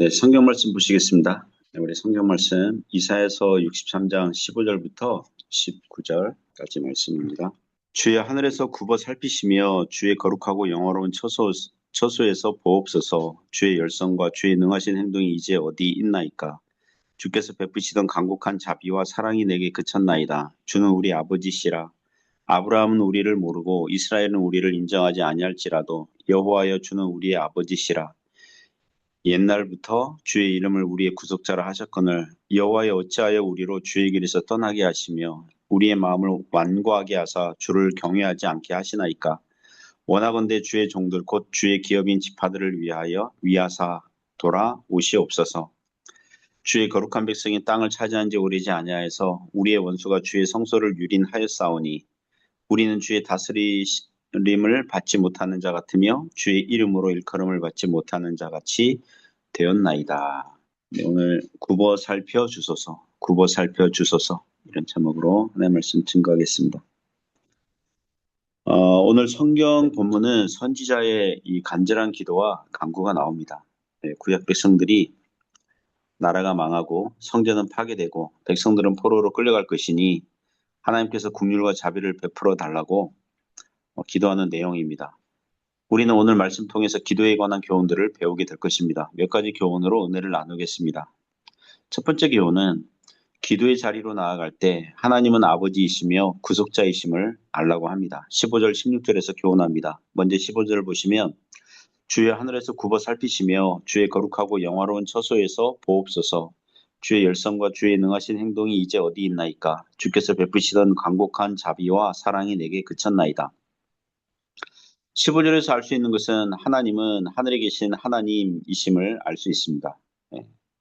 네, 성경 말씀 보시겠습니다. 네, 우리 성경 말씀 이사야서 63장 15절부터 19절까지 말씀입니다. 주의 하늘에서 굽어 살피시며 주의 거룩하고 영화로운 처소에서 보옵소서. 주의 열성과 주의 능하신 행동이 이제 어디 있나이까. 주께서 베푸시던 간곡한 자비와 사랑이 내게 그쳤나이다. 주는 우리 아버지시라. 아브라함은 우리를 모르고 이스라엘은 우리를 인정하지 아니할지라도 여호와여 주는 우리의 아버지시라. 옛날부터 주의 이름을 우리의 구속자라 하셨거늘 여호와여 어찌하여 우리로 주의 길에서 떠나게 하시며 우리의 마음을 완고하게 하사 주를 경외하지 않게 하시나이까. 원하건대 주의 종들 곧 주의 기업인 지파들을 위하여 위하사 돌아오시옵소서. 주의 거룩한 백성이 땅을 차지한 지 오래지 아니하여서 우리의 원수가 주의 성소를 유린하였사오니 우리는 주의 다스림을 받지 못하는 자 같으며 주의 이름으로 일컬음을 받지 못하는 자 같이 되었나이다. 네, 오늘 굽어 살펴주소서, 굽어 살펴주소서 이런 제목으로 하나님의 말씀 증거하겠습니다. 오늘 성경 본문은 선지자의 이 간절한 기도와 간구가 나옵니다. 네, 구약 백성들이 나라가 망하고 성전은 파괴되고 백성들은 포로로 끌려갈 것이니 하나님께서 긍휼과 자비를 베풀어 달라고 기도하는 내용입니다. 우리는 오늘 말씀 통해서 기도에 관한 교훈들을 배우게 될 것입니다. 몇 가지 교훈으로 은혜를 나누겠습니다. 첫 번째 교훈은 기도의 자리로 나아갈 때 하나님은 아버지이시며 구속자이심을 알라고 합니다. 15절 16절에서 교훈합니다. 먼저 15절을 보시면 주의 하늘에서 굽어 살피시며 주의 거룩하고 영화로운 처소에서 보옵소서. 주의 열성과 주의 능하신 행동이 이제 어디 있나이까. 주께서 베푸시던 간곡한 자비와 사랑이 내게 그쳤나이다. 15절에서 알 수 있는 것은 하나님은 하늘에 계신 하나님이심을 알 수 있습니다.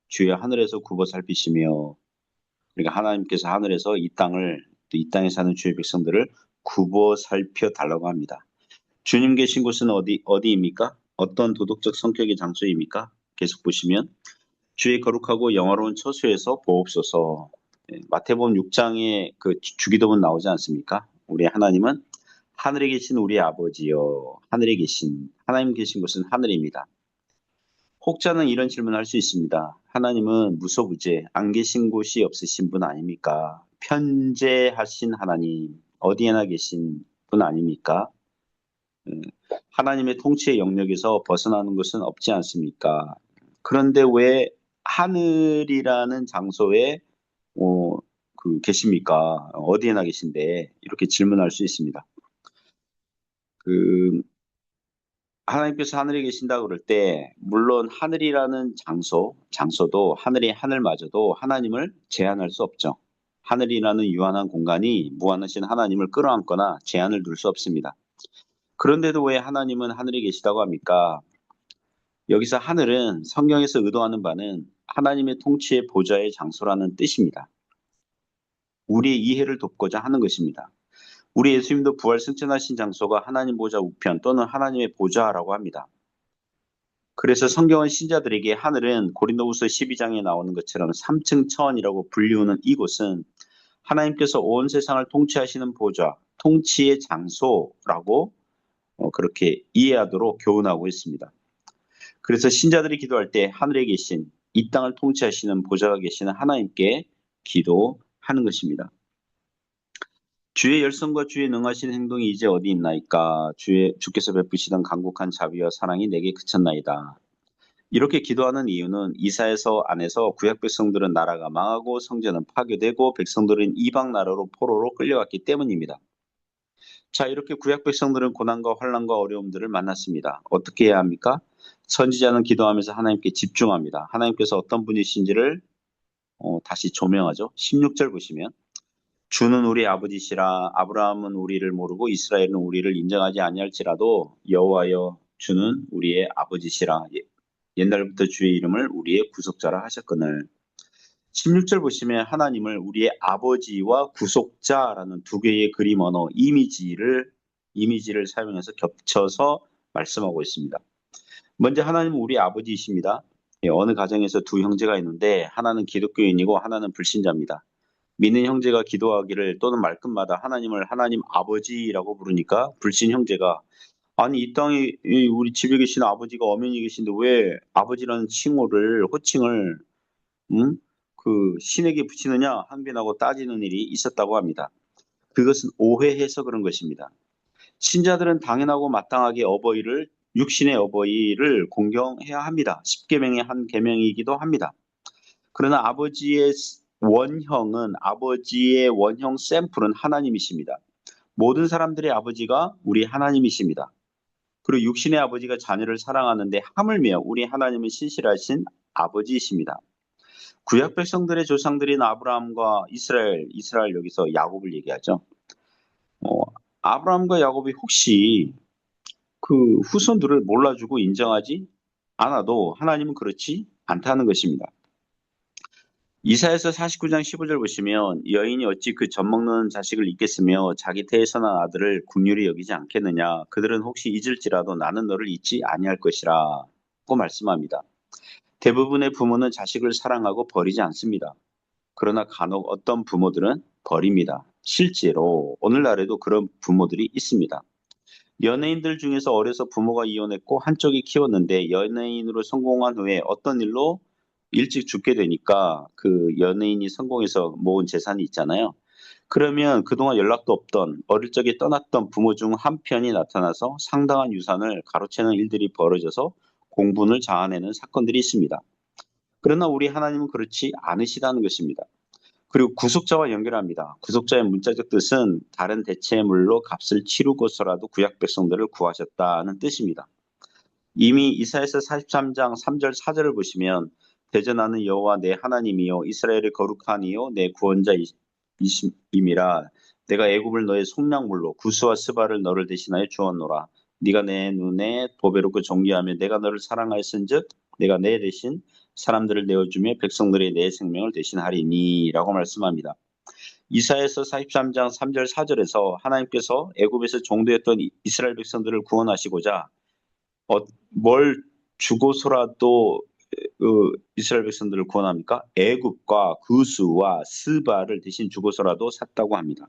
주의 하늘에서 굽어 살피시며, 그러니까 하나님께서 하늘에서 이 땅을, 또 이 땅에 사는 주의 백성들을 굽어 살펴 달라고 합니다. 주님 계신 곳은 어디입니까? 어떤 도덕적 성격의 장소입니까? 계속 보시면 주의 거룩하고 영화로운 처소에서 보옵소서. 마태복음 6장에 그 주기도문 나오지 않습니까? 우리 하나님은 하늘에 계신 우리 아버지여, 하늘에 계신, 하나님 계신 곳은 하늘입니다. 혹자는 이런 질문을 할 수 있습니다. 하나님은 무소부재, 안 계신 곳이 없으신 분 아닙니까? 편재하신 하나님, 어디에나 계신 분 아닙니까? 하나님의 통치의 영역에서 벗어나는 것은 없지 않습니까? 그런데 왜 하늘이라는 장소에 계십니까? 어디에나 계신데 이렇게 질문할 수 있습니다. 하나님께서 하늘에 계신다 그럴 때 물론 하늘이라는 장소도 하늘의 하늘마저도 하나님을 제한할 수 없죠. 하늘이라는 유한한 공간이 무한하신 하나님을 끌어안거나 제한을 둘 수 없습니다. 그런데도 왜 하나님은 하늘에 계시다고 합니까? 여기서 하늘은 성경에서 의도하는 바는 하나님의 통치의 보좌의 장소라는 뜻입니다. 우리의 이해를 돕고자 하는 것입니다. 우리 예수님도 부활 승천하신 장소가 하나님 보좌 우편 또는 하나님의 보좌라고 합니다. 그래서 성경은 신자들에게 하늘은 고린도후서 12장에 나오는 것처럼 3층 차원이라고 불리우는 이곳은 하나님께서 온 세상을 통치하시는 보좌, 통치의 장소라고 그렇게 이해하도록 교훈하고 있습니다. 그래서 신자들이 기도할 때 하늘에 계신, 이 땅을 통치하시는 보좌가 계시는 하나님께 기도하는 것입니다. 주의 열성과 주의 능하신 행동이 이제 어디 있나이까. 주께서 베푸시던 간곡한 자비와 사랑이 내게 그쳤나이다. 이렇게 기도하는 이유는 이사야서 안에서 구약 백성들은 나라가 망하고 성전은 파괴되고 백성들은 이방 나라로 포로로 끌려갔기 때문입니다. 자, 이렇게 구약 백성들은 고난과 환난과 어려움들을 만났습니다. 어떻게 해야 합니까? 선지자는 기도하면서 하나님께 집중합니다. 하나님께서 어떤 분이신지를 다시 조명하죠. 16절 보시면 주는 우리 아버지시라. 아브라함은 우리를 모르고 이스라엘은 우리를 인정하지 아니할지라도 여호와여 주는 우리의 아버지시라. 옛날부터 주의 이름을 우리의 구속자라 하셨거늘. 16절 보시면 하나님을 우리의 아버지와 구속자라는 두 개의 그림 언어 이미지를 사용해서 겹쳐서 말씀하고 있습니다. 먼저 하나님은 우리 아버지이십니다. 어느 가정에서 두 형제가 있는데 하나는 기독교인이고 하나는 불신자입니다. 믿는 형제가 기도하기를 또는 말끝마다 하나님을 하나님 아버지라고 부르니까 불신 형제가 아니, 이 땅에 우리 집에 계신 아버지가 엄연히 계신데 왜 아버지라는 호칭을 신에게 붙이느냐 항변하고 따지는 일이 있었다고 합니다. 그것은 오해해서 그런 것입니다. 신자들은 당연하고 마땅하게 육신의 어버이를 공경해야 합니다. 십계명의 한 계명이기도 합니다. 그러나 아버지의 원형 샘플은 하나님이십니다. 모든 사람들의 아버지가 우리 하나님이십니다. 그리고 육신의 아버지가 자녀를 사랑하는데 하물며 우리 하나님은 신실하신 아버지이십니다. 구약 백성들의 조상들인 아브라함과 이스라엘 여기서 야곱을 얘기하죠. 어, 아브라함과 야곱이 혹시 그 후손들을 몰라주고 인정하지 않아도 하나님은 그렇지 않다는 것입니다. 이사야서 49장 15절 보시면 여인이 어찌 그 젖먹는 자식을 잊겠으며 자기 태에서 난 아들을 긍휼히 여기지 않겠느냐. 그들은 혹시 잊을지라도 나는 너를 잊지 아니할 것이라고 말씀합니다. 대부분의 부모는 자식을 사랑하고 버리지 않습니다. 그러나 간혹 어떤 부모들은 버립니다. 실제로 오늘날에도 그런 부모들이 있습니다. 연예인들 중에서 어려서 부모가 이혼했고 한쪽이 키웠는데 연예인으로 성공한 후에 어떤 일로 일찍 죽게 되니까 그 연예인이 성공해서 모은 재산이 있잖아요. 그러면 그동안 연락도 없던 어릴 적에 떠났던 부모 중 한 편이 나타나서 상당한 유산을 가로채는 일들이 벌어져서 공분을 자아내는 사건들이 있습니다. 그러나 우리 하나님은 그렇지 않으시다는 것입니다. 그리고 구속자와 연결합니다. 구속자의 문자적 뜻은 다른 대체물로 값을 치르고서라도 구약 백성들을 구하셨다는 뜻입니다. 이미 이사야서 43장 3절 4절을 보시면 대전하는 여호와 내 하나님이요 이스라엘의 거룩하니요 내 구원자이심이라 내가 애굽을 너의 속량물로 구스와 스바를 너를 대신하여 주었노라. 네가 내 눈에 보배롭고 존귀하며 내가 너를 사랑하였은즉 내가 내 대신 사람들을 내어주며 백성들의 내 생명을 대신하리니 라고 말씀합니다. 이사야서 43장 3절 4절에서 하나님께서 애굽에서 종되었던 이스라엘 백성들을 구원하시고자 뭘 주고서라도 이스라엘 백성들을 구원합니까? 애굽과 구스와 스바를 대신 주고서라도 샀다고 합니다.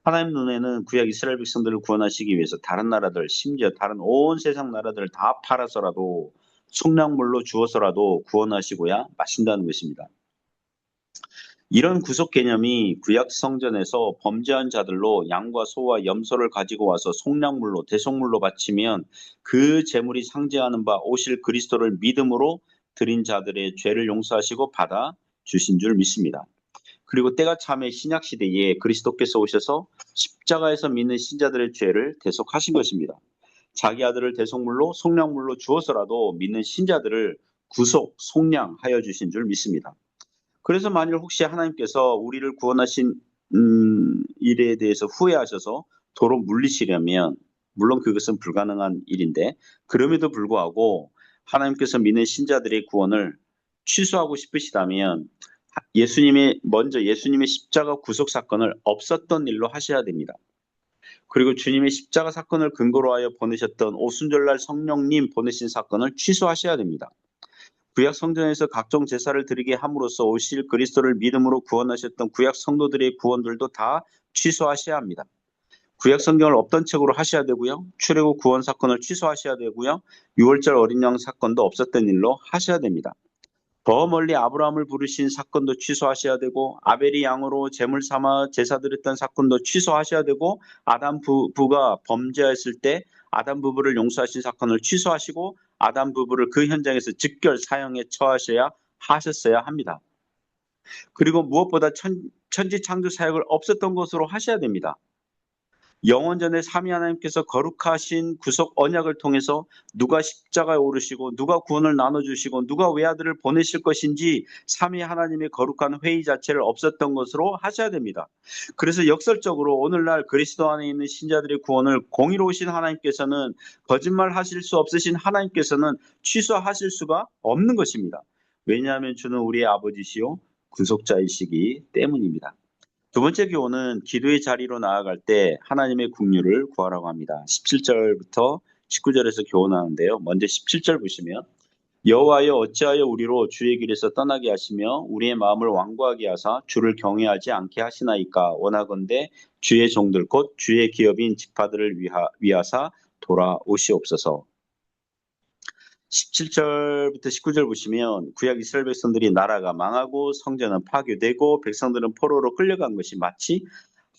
하나님 눈에는 구약 이스라엘 백성들을 구원하시기 위해서 다른 나라들, 심지어 다른 온 세상 나라들을 다 팔아서라도 속량물로 주어서라도 구원하시고야 마신다는 것입니다. 이런 구속 개념이 구약 성전에서 범죄한 자들로 양과 소와 염소를 가지고 와서 속량물로 대속물로 바치면 그 제물이 상징하는 바 오실 그리스도를 믿음으로 드린 자들의 죄를 용서하시고 받아 주신 줄 믿습니다. 그리고 때가 참에 신약 시대에 그리스도께서 오셔서 십자가에서 믿는 신자들의 죄를 대속하신 것입니다. 자기 아들을 대속물로 속량물로 주어서라도 믿는 신자들을 구속, 속량하여 주신 줄 믿습니다. 그래서 만일 혹시 하나님께서 우리를 구원하신 일에 대해서 후회하셔서 도로 물리시려면 물론 그것은 불가능한 일인데 그럼에도 불구하고 하나님께서 믿는 신자들의 구원을 취소하고 싶으시다면 예수님의 십자가 구속 사건을 없었던 일로 하셔야 됩니다. 그리고 주님의 십자가 사건을 근거로 하여 보내셨던 오순절날 성령님 보내신 사건을 취소하셔야 됩니다. 구약 성전에서 각종 제사를 드리게 함으로써 오실 그리스도를 믿음으로 구원하셨던 구약 성도들의 구원들도 다 취소하셔야 합니다. 구약 성경을 없던 책으로 하셔야 되고요. 출애굽 구원 사건을 취소하셔야 되고요. 6월절 어린 양 사건도 없었던 일로 하셔야 됩니다. 더 멀리 아브라함을 부르신 사건도 취소하셔야 되고 아벨이 양으로 제물 삼아 제사 드렸던 사건도 취소하셔야 되고 아담 부부가 범죄했을 때 아담 부부를 용서하신 사건을 취소하시고 아담 부부를 그 현장에서 즉결 사형에 하셨어야 합니다. 그리고 무엇보다 천지 창조 사역을 없었던 것으로 하셔야 됩니다. 영원전에 삼위 하나님께서 거룩하신 구속 언약을 통해서 누가 십자가에 오르시고 누가 구원을 나눠주시고 누가 외아들을 보내실 것인지 삼위 하나님의 거룩한 회의 자체를 없었던 것으로 하셔야 됩니다. 그래서 역설적으로 오늘날 그리스도 안에 있는 신자들의 구원을 공의로우신 하나님께서는 거짓말하실 수 없으신 하나님께서는 취소하실 수가 없는 것입니다. 왜냐하면 주는 우리의 아버지시요 구속자이시기 때문입니다. 두 번째 교훈은 기도의 자리로 나아갈 때 하나님의 긍휼을 구하라고 합니다. 17절부터 19절에서 교훈하는데요. 먼저 17절 보시면 여호와여 어찌하여 우리로 주의 길에서 떠나게 하시며 우리의 마음을 완고하게 하사 주를 경외하지 않게 하시나이까 원하건대 주의 종들 곧 주의 기업인 지파들을 위하사 돌아오시옵소서. 17절부터 19절 보시면 구약 이스라엘 백성들이 나라가 망하고 성전은 파괴되고 백성들은 포로로 끌려간 것이 마치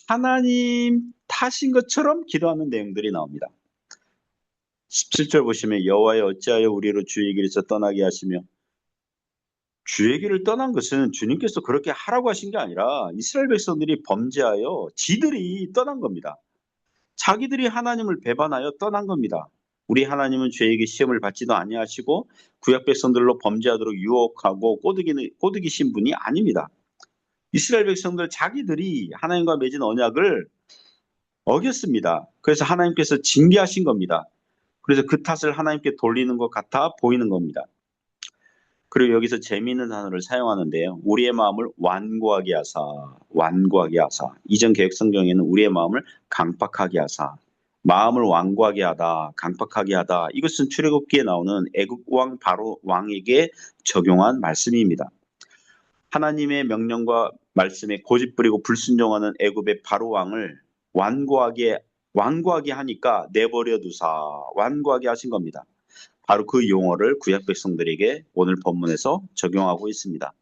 하나님 탓인 것처럼 기도하는 내용들이 나옵니다. 17절 보시면 여호와여 어찌하여 우리로 주의 길에서 떠나게 하시며, 주의 길을 떠난 것은 주님께서 그렇게 하라고 하신 게 아니라 이스라엘 백성들이 범죄하여 지들이 떠난 겁니다. 자기들이 하나님을 배반하여 떠난 겁니다. 우리 하나님은 죄에게 시험을 받지도 아니하시고 구약 백성들로 범죄하도록 유혹하고 꼬드기신 분이 아닙니다. 이스라엘 백성들 자기들이 하나님과 맺은 언약을 어겼습니다. 그래서 하나님께서 징계하신 겁니다. 그래서 그 탓을 하나님께 돌리는 것 같아 보이는 겁니다. 그리고 여기서 재미있는 단어를 사용하는데요. 우리의 마음을 완고하게 하사, 완고하게 하사. 이전 개혁 성경에는 우리의 마음을 강팍하게 하사, 마음을 완고하게 하다, 강팍하게 하다. 이것은 출애굽기에 나오는 애굽 왕 바로 왕에게 적용한 말씀입니다. 하나님의 명령과 말씀에 고집부리고 불순종하는 애굽의 바로 왕을 완고하게 하니까 내버려 두사, 완고하게 하신 겁니다. 바로 그 용어를 구약 백성들에게 오늘 본문에서 적용하고 있습니다.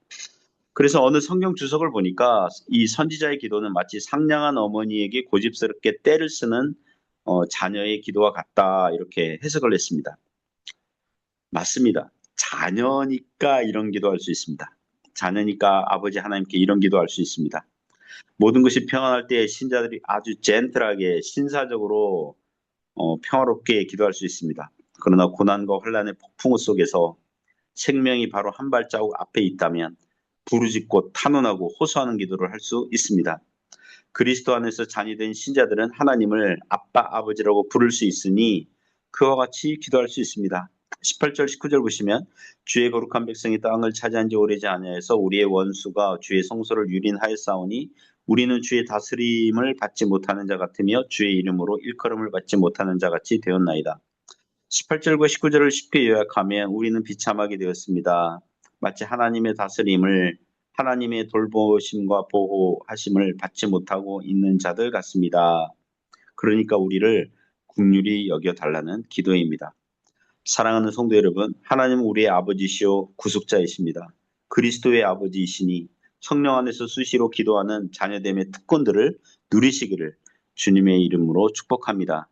그래서 어느 성경 주석을 보니까 이 선지자의 기도는 마치 상냥한 어머니에게 고집스럽게 때를 쓰는 자녀의 기도와 같다, 이렇게 해석을 했습니다. 맞습니다. 자녀니까 이런 기도할 수 있습니다. 자녀니까 아버지 하나님께 이런 기도할 수 있습니다. 모든 것이 평안할 때 신자들이 아주 젠틀하게 신사적으로 평화롭게 기도할 수 있습니다. 그러나 고난과 환난의 폭풍우 속에서 생명이 바로 한 발자국 앞에 있다면 부르짖고 탄원하고 호소하는 기도를 할 수 있습니다. 그리스도 안에서 자녀된 신자들은 하나님을 아빠, 아버지라고 부를 수 있으니 그와 같이 기도할 수 있습니다. 18절, 19절 보시면 주의 거룩한 백성이 땅을 차지한 지 오래지 아니하여서 우리의 원수가 주의 성소를 유린하였사오니 우리는 주의 다스림을 받지 못하는 자 같으며 주의 이름으로 일컬음을 받지 못하는 자 같이 되었나이다. 18절과 19절을 쉽게 요약하면 우리는 비참하게 되었습니다. 마치 하나님의 다스림을, 하나님의 돌보심과 보호하심을 받지 못하고 있는 자들 같습니다. 그러니까 우리를 긍휼히 여겨달라는 기도입니다. 사랑하는 성도 여러분, 하나님은 우리의 아버지시오 구속자이십니다. 그리스도의 아버지이시니 성령 안에서 수시로 기도하는 자녀됨의 특권들을 누리시기를 주님의 이름으로 축복합니다.